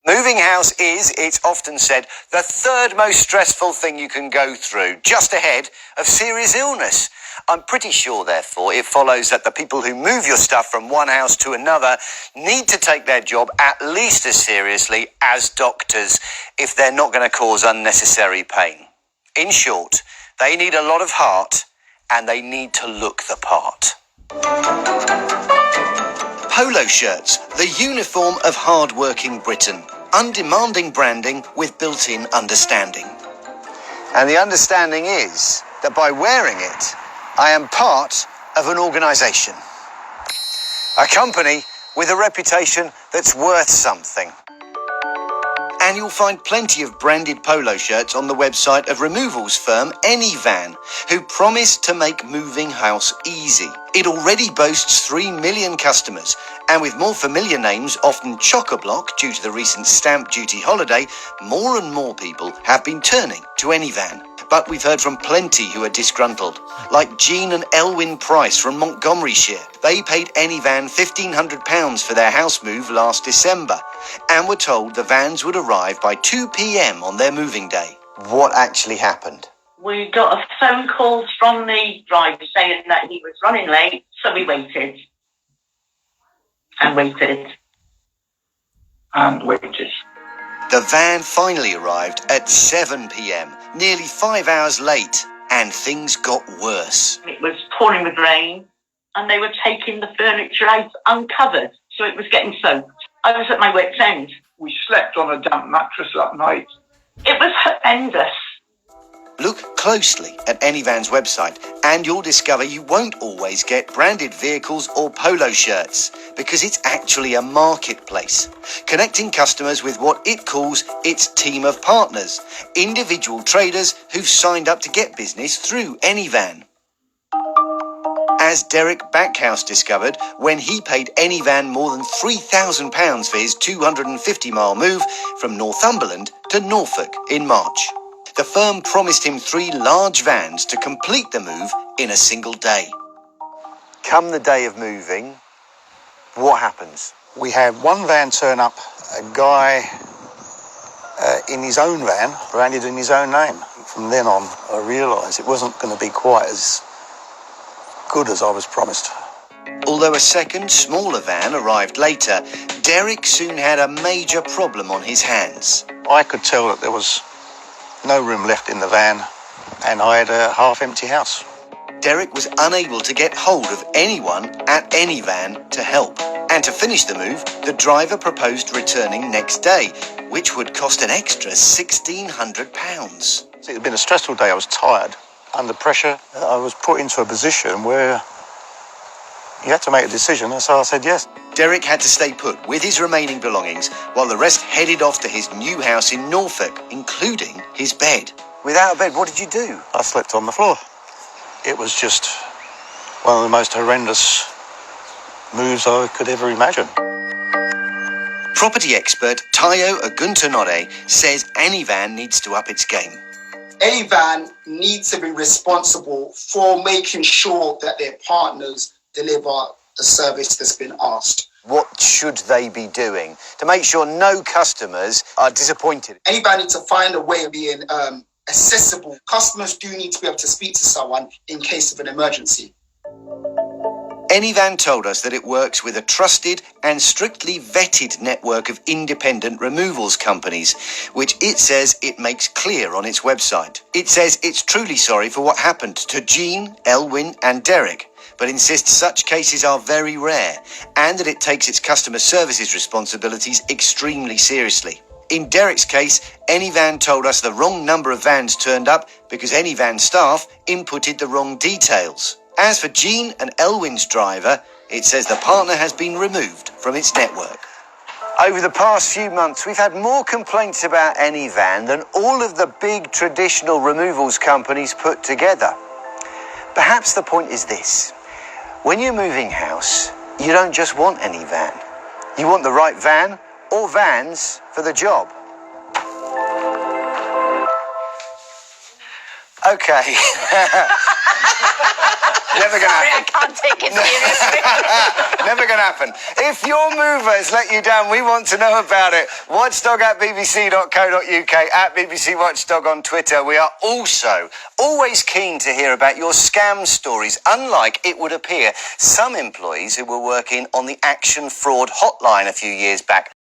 Moving house is, it's often said, the third most stressful thing you can go through, just ahead of serious illness. I'm pretty sure, therefore, it follows that the people who move your stuff from one house to another need to take their job at least as seriously as doctors if they're not going to cause unnecessary pain. In short, they need a lot of heart and they need to look the part. Polo shirts, the uniform of hard-working Britain. Undemanding branding with built-in understanding. And the understanding is that by wearing it, I am part of an organisation. A company with a reputation that's worth something. And you'll find plenty of branded polo shirts on the website of removals firm Anyvan, who promise to make moving house easy. It already boasts 3 million customers, and with more familiar names often chock-a-block due to the recent stamp duty holiday, more and more people have been turning to Anyvan. But we've heard from plenty who are disgruntled, like Jean and Elwyn Price from Montgomeryshire. They paid Anyvan £1,500 for their house move last December, and were told the vans would arrive by 2 p.m. on their moving day. What actually happened? We got a phone call from the driver saying that he was running late, so we waited. And waited. And waited. The van finally arrived at 7 p.m, nearly 5 hours late, and things got worse. It was pouring with rain, and they were taking the furniture out uncovered, so it was getting soaked. I was at my wit's end. We slept on a damp mattress that night. It was horrendous. Look closely at Anyvan's website and you'll discover you won't always get branded vehicles or polo shirts because it's actually a marketplace, connecting customers with what it calls its team of partners, individual traders who've signed up to get business through Anyvan. As Derek Backhouse discovered when he paid Anyvan more than £3,000 for his 250-mile move from Northumberland to Norfolk in March. The firm promised him 3 large vans to complete the move in a single day. Come the day of moving, what happens? We had one van turn up, a guy in his own van, branded in his own name. From then on, I realised it wasn't going to be quite as good as I was promised. Although a second, smaller van arrived later, Derek soon had a major problem on his hands. I could tell that there was no room left in the van, and I had a half-empty house. Derek was unable to get hold of anyone at Anyvan to help. And to finish the move, the driver proposed returning next day, which would cost an extra £1,600. It had been a stressful day. I was tired, under pressure. I was put into a position where you had to make a decision, and so I said yes. Derek had to stay put with his remaining belongings while the rest headed off to his new house in Norfolk, including his bed. Without a bed, what did you do? I slept on the floor. It was just one of the most horrendous moves I could ever imagine. Property expert Tayo Aguntanore says Anyvan needs to up its game. Anyvan needs to be responsible for making sure that their partners deliver the service that's been asked. What should they be doing to make sure no customers are disappointed? Anyvan needs to find a way of being accessible. Customers do need to be able to speak to someone in case of an emergency. Anyvan told us that it works with a trusted and strictly vetted network of independent removals companies, which it says it makes clear on its website. It says it's truly sorry for what happened to Jean, Elwyn and Derek, but insists such cases are very rare and that it takes its customer services responsibilities extremely seriously. In Derek's case, Anyvan told us the wrong number of vans turned up because Anyvan staff inputted the wrong details. As for Jean and Elwyn's driver, it says the partner has been removed from its network. Over the past few months, we've had more complaints about Anyvan than all of the big traditional removals companies put together. Perhaps the point is this. When you're moving house, you don't just want any van. You want the right van or vans for the job. Okay. Never going to Sorry, I happen. can't take it seriously. Never going to happen. If your movers let you down, we want to know about it. Watchdog at bbc.co.uk, at BBC Watchdog on Twitter. We are also always keen to hear about your scam stories. Unlike it would appear, some employees who were working on the Action Fraud Hotline a few years back